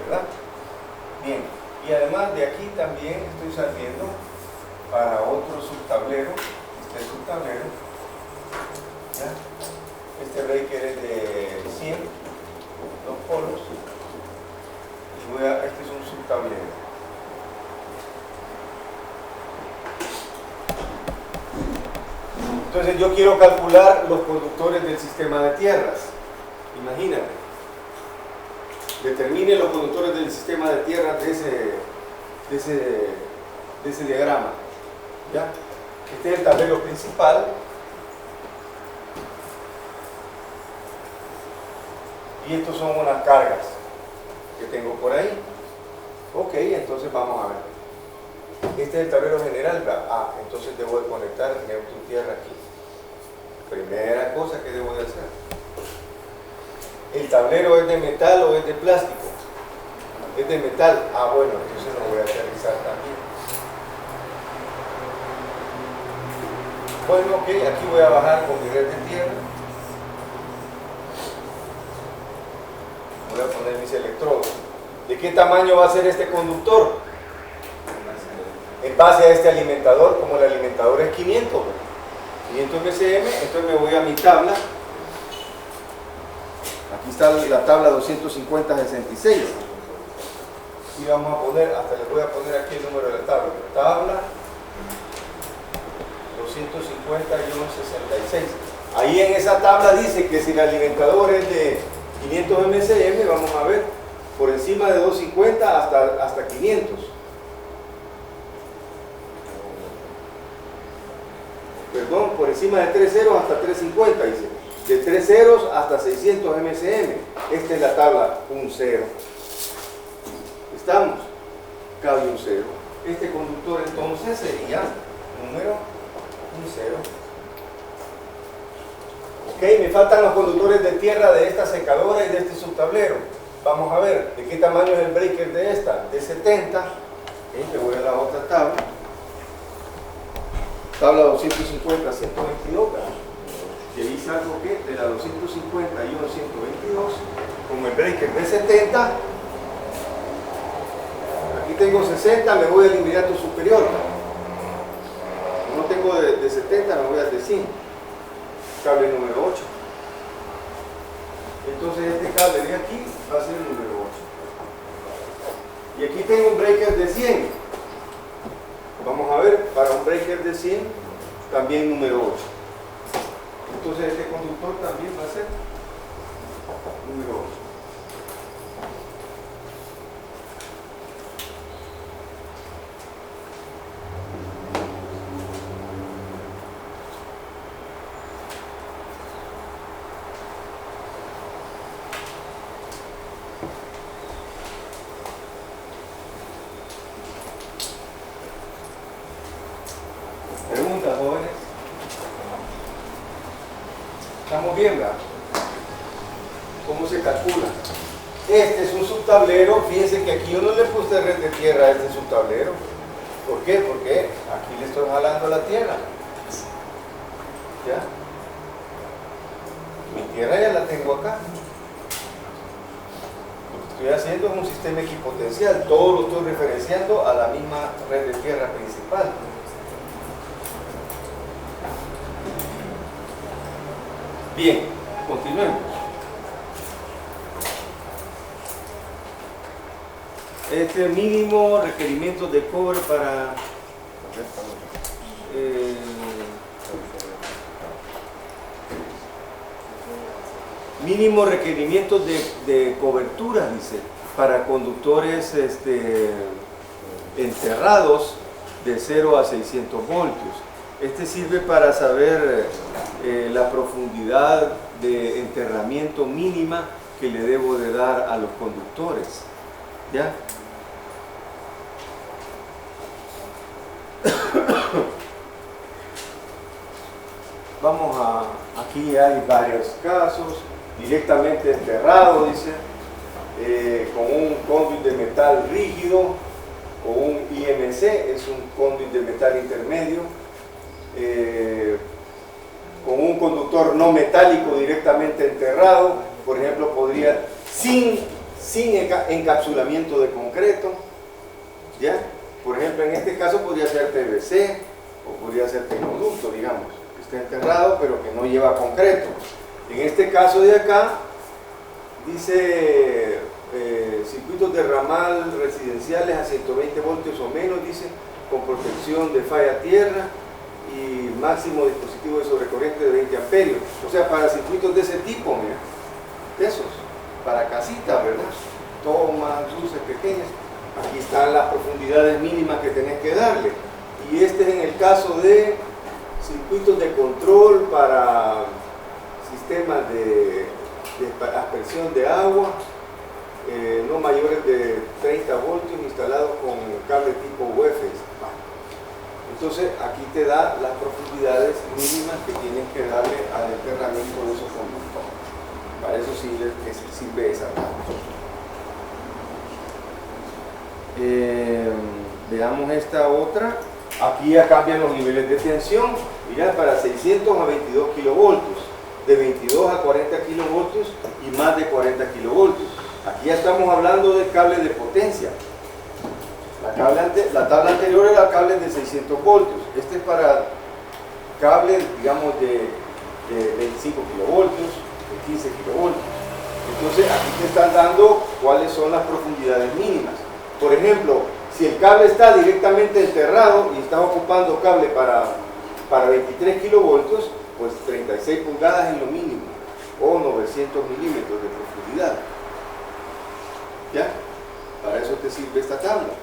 ¿verdad? Bien, y además de aquí también estoy saliendo para otro subtablero, este subtablero, ¿ya? Este breaker es de 100, 2 polos, y este es un subtablero. Entonces yo quiero calcular los conductores del sistema de tierras. Imagínate. Determine los conductores del sistema de tierras de ese diagrama. ¿Ya? Este es el tablero principal. Y estos son unas cargas que tengo por ahí. Ok, entonces vamos a ver. Este es el tablero general. Ah, entonces debo de conectar neutro tierra aquí. Primera cosa que debo de hacer. ¿El tablero es de metal o es de plástico? Es de metal. Ah, bueno, entonces lo voy a aterrizar también. Bueno, ok, aquí voy a bajar con mi red de tierra. Voy a poner mis electrodos. ¿De qué tamaño va a ser este conductor? En base a este alimentador, como el alimentador es 500, 500 MCM, entonces me voy a mi tabla. Aquí está la tabla 250-66. Y vamos a poner, hasta les voy a poner aquí el número de la tabla. Tabla 250-66. Ahí en esa tabla dice que si el alimentador es de 500 MCM, vamos a ver, por encima de 250 hasta 500. Perdón, por encima de 3 ceros hasta 350, dice. De 3 ceros hasta 600 MCM. Esta es la tabla, un cero. ¿Estamos? Cabe un cero. Este conductor entonces sería número un cero. Ok, me faltan los conductores de tierra de esta secadora y de este subtablero. Vamos a ver, ¿de qué tamaño es el breaker de esta? De 70. Me voy a la otra tabla. Tabla 250, 122. Y ahí salgo que de la 250 y 122, con el breaker de 70, aquí tengo 60, me voy al inmediato superior. No tengo de 70, me voy al de 100. Cable número 8. Entonces este cable de aquí va a ser el número 8. Y aquí tengo un breaker de 100. Vamos a ver, para un breaker de 100, también número 8. Entonces este conductor también va a ser número 8. Preguntas, jóvenes. ¿Estamos bien, verdad? ¿Cómo se calcula? Este es un subtablero. Fíjense que aquí yo no le puse red de tierra a este subtablero. ¿Por qué? Porque aquí le estoy jalando la tierra. ¿Ya? Mi tierra ya la tengo acá. Lo que estoy haciendo es un sistema equipotencial. Todo lo estoy referenciando a la misma red de tierra principal. Bien, continuemos. Este mínimo requerimiento de cobre para mínimo requerimiento de cobertura, dice, para conductores enterrados de 0 a 600 voltios. Este sirve para saber la profundidad de enterramiento mínima que le debo de dar a los conductores. ¿Ya? Vamos a, aquí hay varios casos, directamente enterrado, dice, con un conduit de metal rígido, o un IMC, es un conduit de metal intermedio, con un conductor no metálico directamente enterrado, por ejemplo, podría, sin sin encapsulamiento de concreto, ¿ya? Por ejemplo, en este caso podría ser PVC o podría ser tecnoducto, digamos, que esté enterrado pero que no lleva concreto. En este caso de acá, dice circuitos de ramal residenciales a 120 voltios o menos, dice, con protección de falla tierra y máximo dispositivo de sobrecorriente de 20 amperios. O sea, para circuitos de ese tipo, mira, de esos, para casitas, ¿verdad? Tomas, luces pequeñas. Aquí están las profundidades mínimas que tenés que darle. Y este es en el caso de circuitos de control para sistemas de aspersión de agua, no mayores de 30 voltios instalados con cable tipo UFS. Entonces aquí te da las profundidades mínimas que tienes que darle al enterramiento de esos conductores. Para eso sirve esa tabla. Veamos esta otra. Aquí ya cambian los niveles de tensión. Mira, para 600 a 22 kilovoltios, de 22 a 40 kilovoltios y más de 40 kilovoltios. Aquí ya estamos hablando de cables de potencia. La tabla anterior era cables de 600 voltios. Este es para cables, digamos, de 25 kilovoltios, de 15 kilovoltios. Entonces aquí te están dando cuáles son las profundidades mínimas. Por ejemplo, si el cable está directamente enterrado y estás ocupando cable para 23 kilovoltios, pues 36 pulgadas es lo mínimo, o 900 milímetros de profundidad. ¿Ya? Para eso te sirve esta tabla.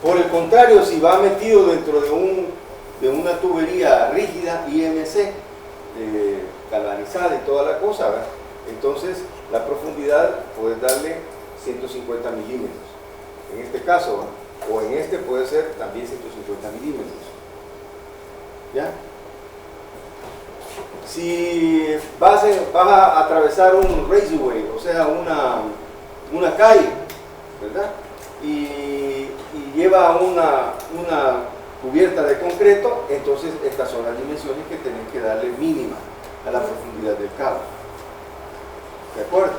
Por el contrario, si va metido dentro de una tubería rígida, IMC, galvanizada y toda la cosa, ¿verdad? Entonces la profundidad puedes darle 150 milímetros. En este caso, ¿verdad? O en este puede ser también 150 milímetros. ¿Ya? Si vas a atravesar un raceway, o sea, una calle, ¿verdad? Y lleva una cubierta de concreto, entonces estas son las dimensiones que tenés que darle mínima a la profundidad del cable. ¿De acuerdo?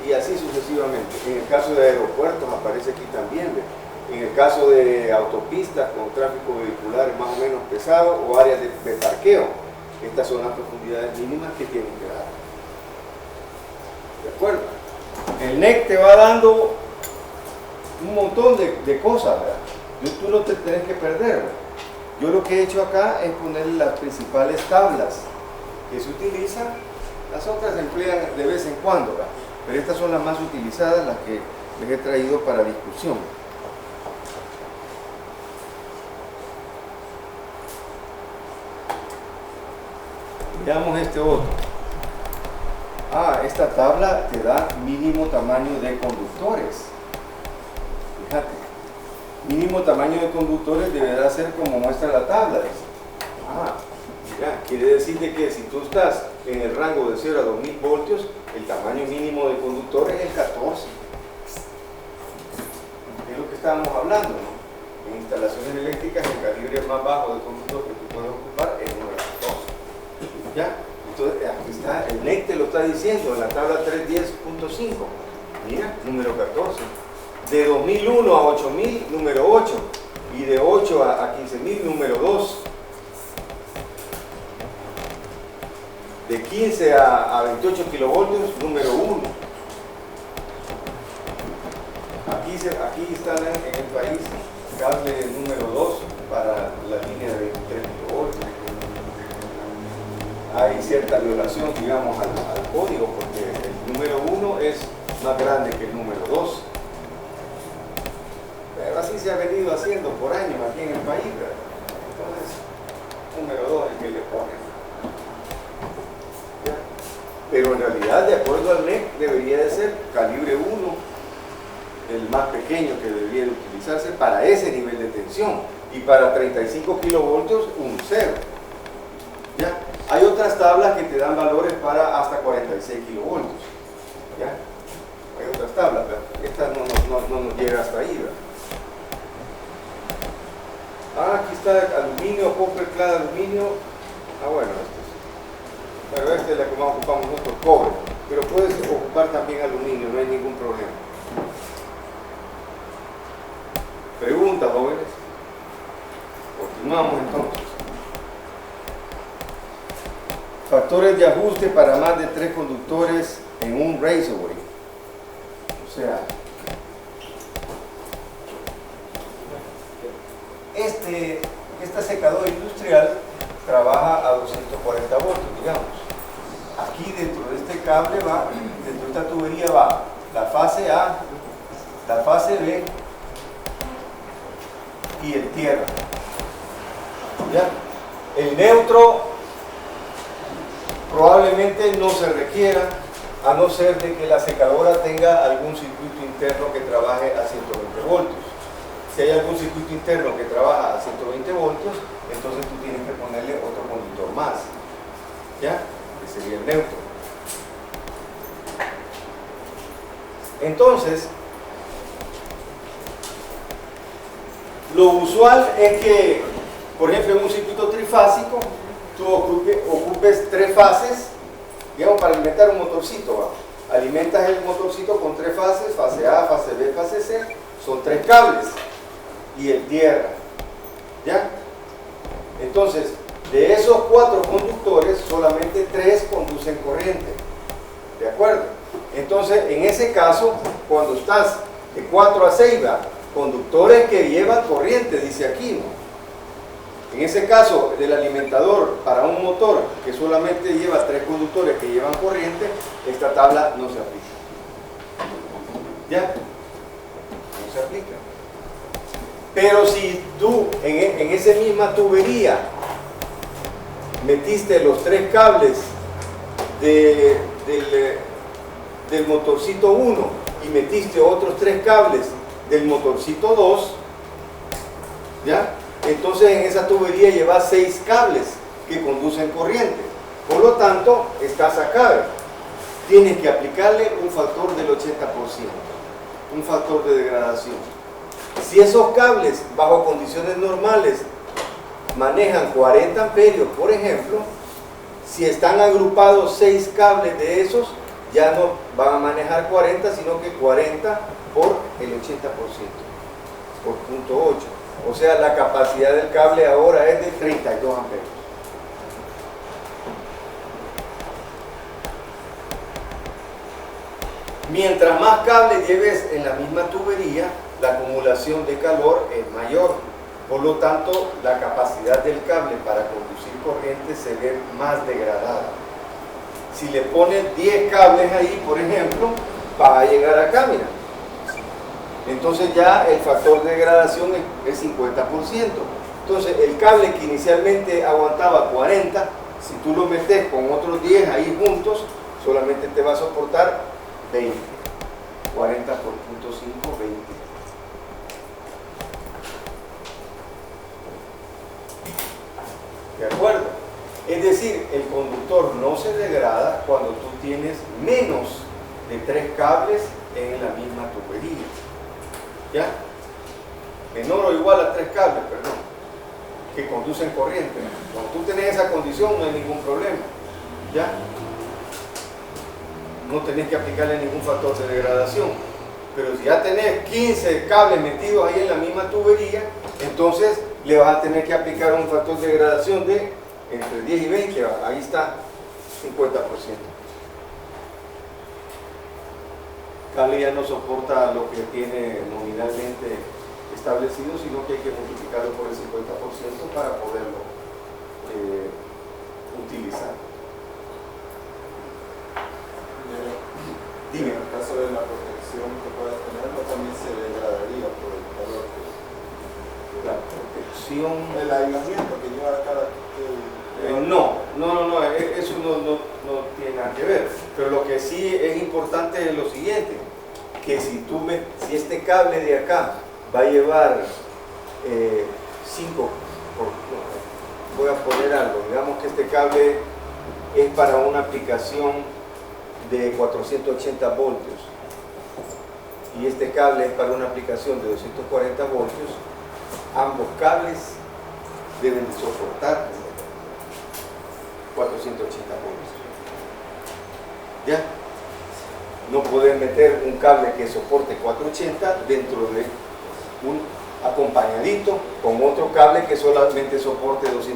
Y así sucesivamente. En el caso de aeropuertos aparece aquí también, ¿ve? En el caso de autopistas con tráfico vehicular más o menos pesado o áreas de parqueo, estas son las profundidades mínimas que tienen que dar. ¿De acuerdo? El NEC te va dando un montón de cosas, ¿verdad? Tú no te tenés que perder, ¿verdad? Yo lo que he hecho acá es ponerle las principales tablas que se utilizan. Las otras se emplean de vez en cuando, ¿verdad? Pero estas son las más utilizadas, las que les he traído para discusión. Veamos este otro. Esta tabla te da mínimo tamaño de conductores. Fíjate, mínimo tamaño de conductores deberá ser como muestra la tabla. Mira, quiere decir de que si tú estás en el rango de 0 a 2000 voltios, el tamaño mínimo de conductores es el 14. Es lo que estábamos hablando, ¿no? En instalaciones eléctricas, el calibre más bajo de conductor que tú puedes ocupar es el número 14. ¿Ya? Entonces, aquí está, el NEC te lo está diciendo en la tabla 310.5. Mira, número 14. De 2001 a 8000, número 8. Y de 8 a 15000, número 2. De 15 a 28 kilovoltios, número 1. Aquí está en el país cable número 2 para la línea de 23 kilovoltios. Hay cierta violación, digamos, al código, porque el número 1 es más grande que el número 2. Pero así se ha venido haciendo por años aquí en el país, ¿verdad? Entonces, número 2 es el que le ponen. ¿Ya? Pero en realidad, de acuerdo al NEC, debería de ser calibre 1, el más pequeño que debería de utilizarse para ese nivel de tensión. Y para 35 kilovoltios, un 0. ¿Ya? Hay otras tablas que te dan valores para hasta 46 kilovoltios. ¿Ya? Hay otras tablas, pero esta no nos llega hasta ahí, ¿verdad? Aquí está aluminio, copper clad aluminio. Bueno, pero esta es la que más ocupamos nosotros, cobre. pero puedes ocupar también aluminio, no hay ningún problema. Preguntas, jóvenes. Continuamos entonces. Factores de ajuste para más de 3 conductores en un raceway. O sea, esta secadora industrial trabaja a 240 voltios, digamos. Aquí dentro de este cable va, dentro de esta tubería va la fase A, la fase B y el tierra. ¿Ya? El neutro probablemente no se requiera, a no ser de que la secadora tenga algún circuito interno que trabaje a 120 voltios. Si hay algún circuito interno que trabaja a 120 voltios, entonces tú tienes que ponerle otro conductor más, ¿ya? Que sería el neutro. Entonces, lo usual es que, por ejemplo, en un circuito trifásico, tú ocupes 3 fases, digamos, para alimentar un motorcito, ¿va? Alimentas el motorcito con 3 fases, fase A, fase B, fase C, son 3 cables, y el tierra, ¿ya? Entonces, de esos 4 conductores, solamente 3 conducen corriente, ¿de acuerdo? Entonces, en ese caso, cuando estás de 4 a 6, ¿va? Conductores que llevan corriente, dice aquí, ¿no? En ese caso, del alimentador para un motor que solamente lleva 3 conductores que llevan corriente, esta tabla no se aplica. ¿Ya? No se aplica. Pero si tú en esa misma tubería metiste los 3 cables del motorcito 1 y metiste otros 3 cables del motorcito 2, ¿ya? Entonces en esa tubería llevas 6 cables que conducen corriente. Por lo tanto, estás acá. Tienes que aplicarle un factor del 80%, un factor de degradación. Si esos cables bajo condiciones normales manejan 40 amperios, por ejemplo, si están agrupados 6 cables de esos, ya no van a manejar 40, sino que 40 por el 80%, por 0.8. O sea, la capacidad del cable ahora es de 32 amperios. Mientras más cables lleves en la misma tubería, la acumulación de calor es mayor. Por lo tanto, la capacidad del cable para conducir corriente se ve más degradada. Si le pones 10 cables ahí, por ejemplo, va a llegar acá, mira. Entonces ya el factor de degradación es 50%. Entonces el cable que inicialmente aguantaba 40, si tú lo metes con otros 10 ahí juntos, solamente te va a soportar 20. 40 por 0.5, 20. ¿De acuerdo? Es decir, el conductor no se degrada cuando tú tienes menos de 3 cables en la misma tubería. ¿Ya? Menor o igual a 3 cables, perdón, que conducen corriente. Cuando tú tienes esa condición no hay ningún problema. ¿Ya? No tenés que aplicarle ningún factor de degradación. Pero si ya tenés 15 cables metidos ahí en la misma tubería, entonces le vas a tener que aplicar un factor de degradación de entre 10 y 20, ahí está 50%. Cable ya no soporta lo que tiene nominalmente establecido, sino que hay que multiplicarlo por el 50% para poderlo utilizar. Dime. En el caso de la protección que puedas tener, también se degradaría por el calor que... La protección... El aislamiento que lleva cada... No, eso no tiene nada que ver. Pero lo que sí es importante es lo siguiente, que si este cable de acá va a llevar 5, voy a poner algo, digamos que este cable es para una aplicación de 480 voltios y este cable es para una aplicación de 240 voltios, ambos cables deben soportar 480 voltios. ¿Ya? no poder meter un cable que soporte 480 dentro de un acompañadito con otro cable que solamente soporte 200.